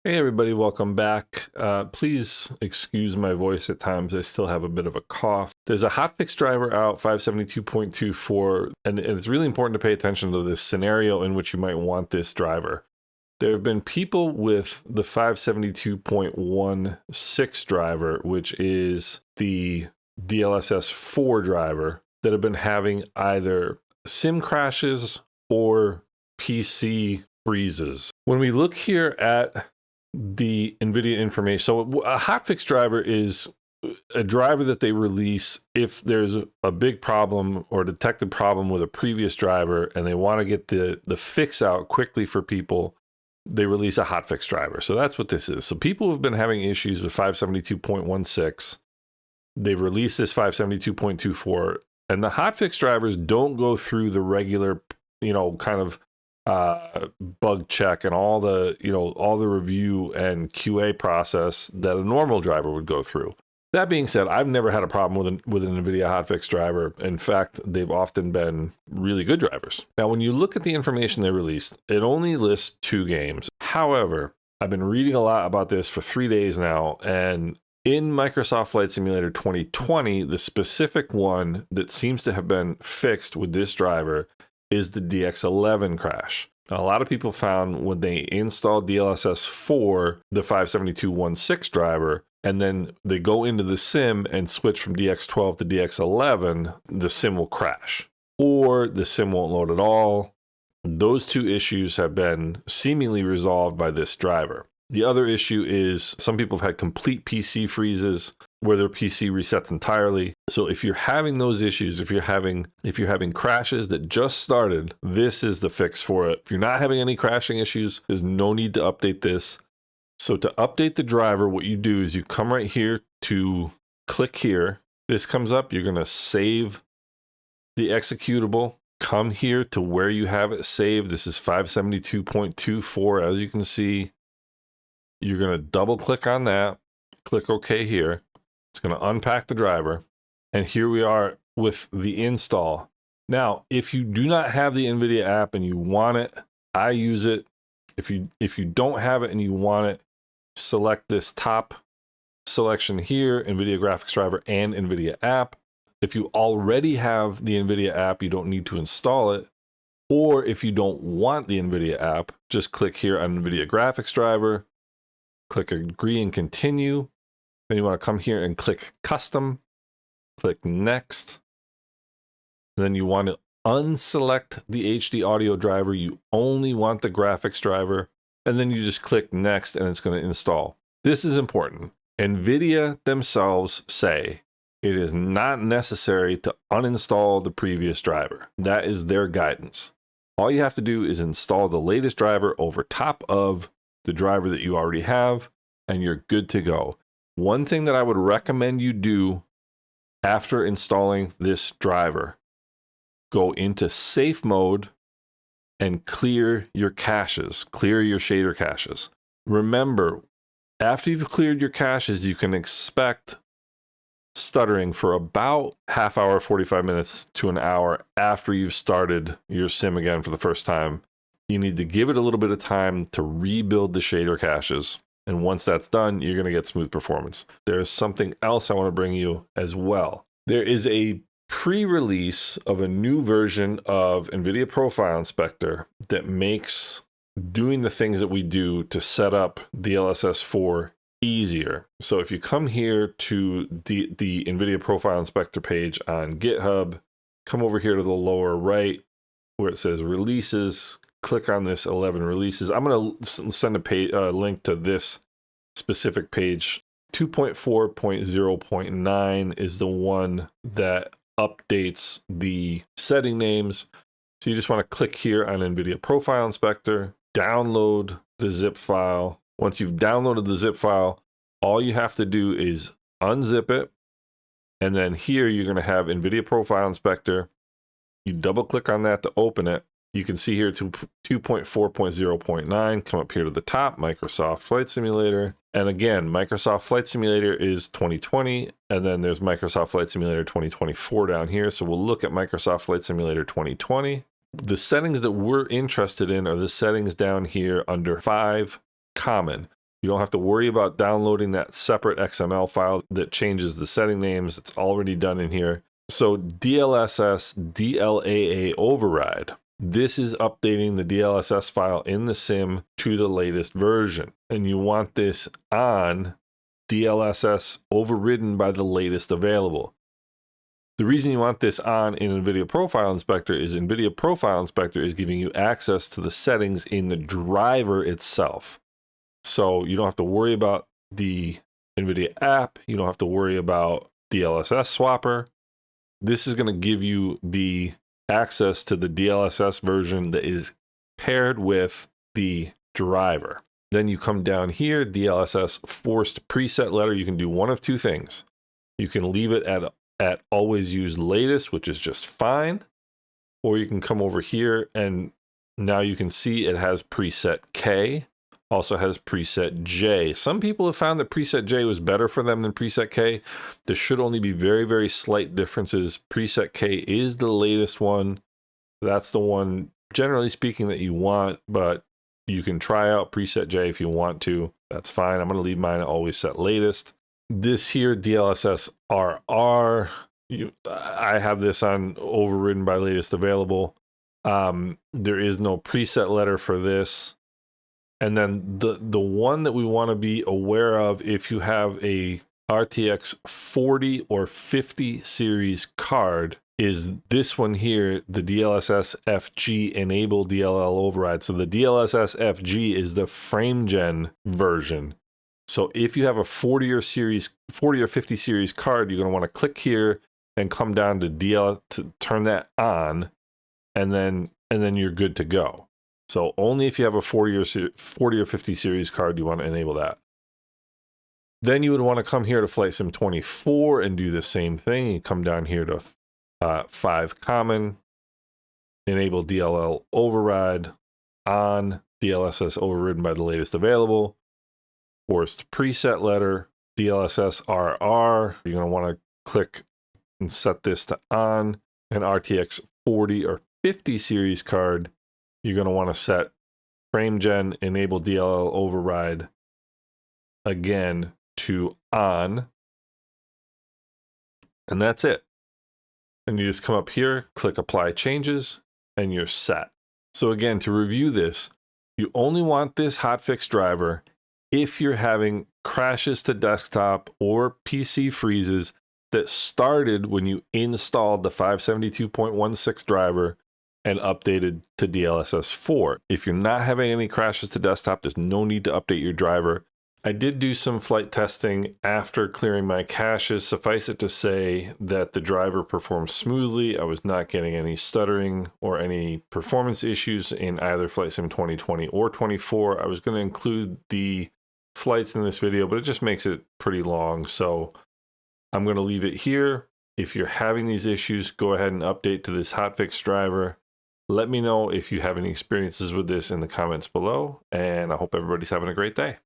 Hey everybody, welcome back. Please excuse my voice at times. I still have a bit of a cough. There's a hotfix driver out, 572.24, and it's really important to pay attention to this scenario in which you might want this driver. There have been people with the 572.16 driver, which is the DLSS 4 driver, that have been having either sim crashes or PC freezes. When we look here at the Nvidia information, so a hotfix driver is a driver that they release if there's a big problem or detected problem with a previous driver and they want to get the fix out quickly for people. They release a hotfix driver. So that's what this is. So people have been having issues with 572.16. They've released this 572.24, and the hotfix drivers don't go through the regular, kind of bug check and all the review and QA process that a normal driver would go through. That being said, I've never had a problem with an Nvidia hotfix driver. In fact, they've often been really good drivers. Now, when you look at the information they released, it only lists 2 games. However, I've been reading a lot about this for 3 days now, and in Microsoft Flight Simulator 2020, the specific one that seems to have been fixed with this driver is the DX11 crash. Now, a lot of people found when they installed DLSS 4, the 572.16 driver, and then they go into the sim and switch from DX12 to DX11, the sim will crash, or the sim won't load at all. Those 2 issues have been seemingly resolved by this driver. The other issue is some people have had complete PC freezes where their PC resets entirely. So if you're having those issues, if you're having crashes that just started, this is the fix for it. If you're not having any crashing issues, there's no need to update this. So to update the driver, what you do is you come right here to click here. This comes up, you're gonna save the executable. Come here to where you have it saved. This is 572.24, as you can see. You're going to double click on that, click OK here. It's going to unpack the driver. And here we are with the install. Now, if you do not have the Nvidia app and you want it, I use it. If you don't have it and you want it, select this top selection here, Nvidia graphics driver and Nvidia app. If you already have the Nvidia app, you don't need to install it. Or if you don't want the Nvidia app, just click here on Nvidia graphics driver. Click agree and continue. Then you want to come here and click custom, click next. And then you want to unselect the HD audio driver. You only want the graphics driver. And then you just click next and it's going to install. This is important. Nvidia themselves say it is not necessary to uninstall the previous driver. That is their guidance. All you have to do is install the latest driver over top of the driver that you already have, and you're good to go. One thing that I would recommend you do after installing this driver, go into safe mode and clear your caches, clear your shader caches. Remember, after you've cleared your caches, you can expect stuttering for about half hour, 45 minutes to an hour after you've started your sim again for the first time. You need to give it a little bit of time to rebuild the shader caches. And once that's done, you're going to get smooth performance. There's something else I want to bring you as well. There is a pre-release of a new version of Nvidia Profile Inspector that makes doing the things that we do to set up DLSS 4 easier. So if you come here to the Nvidia Profile Inspector page on GitHub, come over here to the lower right where it says releases, click on this 11 releases. I'm going to send a link to this specific page. 2.4.0.9 is the one that updates the setting names. So you just want to click here on Nvidia Profile Inspector, download the zip file. Once you've downloaded the zip file, all you have to do is unzip it. And then here you're going to have Nvidia Profile Inspector. You double click on that to open it. You can see here 2.4.0.9, come up here to the top, Microsoft Flight Simulator. And again, Microsoft Flight Simulator is 2020, and then there's Microsoft Flight Simulator 2024 down here. So we'll look at Microsoft Flight Simulator 2020. The settings that we're interested in are the settings down here under 5, common. You don't have to worry about downloading that separate XML file that changes the setting names. It's already done in here. So DLSS DLAA override. This is updating the DLSS file in the sim to the latest version. And you want this on DLSS overridden by the latest available. The reason you want this on in Nvidia Profile Inspector is Nvidia Profile Inspector is giving you access to the settings in the driver itself. So you don't have to worry about the Nvidia app. You don't have to worry about DLSS swapper. This is going to give you the access to the DLSS version that is paired with the driver. Then you come down here, DLSS forced preset letter. You can do one of two things. You can leave it at always use latest, which is just fine. Or you can come over here and now you can see it has preset K, also has preset J. Some people have found that preset J was better for them than preset K. There should only be very, very slight differences. Preset K is the latest one. That's the one, generally speaking, that you want, but you can try out preset J if you want to. That's fine. I'm going to leave mine at always set latest. This here, DLSS RR, I have this on overridden by latest available. There is no preset letter for this. And then the one that we want to be aware of, if you have a RTX 40 or 50 series card, is this one here, the DLSS FG enable DLL override. So the DLSS FG is the frame gen version. So if you have a 40 or 50 series card, you're going to want to click here and come down to DL to turn that on, and then you're good to go. So only if you have a 40 or 50 series card, you want to enable that. Then you would want to come here to Flight Sim 24 and do the same thing. You come down here to 5 common, enable DLL override on, DLSS overridden by the latest available, forced preset letter, DLSS RR. You're going to want to click and set this to on. An RTX 40 or 50 series card, you're going to want to set frame gen enable DLL override again to on. And that's it. And you just come up here, click apply changes, and you're set. So again, to review this, you only want this hotfix driver if you're having crashes to desktop or PC freezes that started when you installed the 572.16 driver and updated to DLSS 4. If you're not having any crashes to desktop, there's no need to update your driver. I did do some flight testing after clearing my caches. Suffice it to say that the driver performed smoothly. I was not getting any stuttering or any performance issues in either Flight Sim 2020 or 24. I was going to include the flights in this video, but it just makes it pretty long. So I'm going to leave it here. If you're having these issues, go ahead and update to this hotfix driver. Let me know if you have any experiences with this in the comments below, and I hope everybody's having a great day.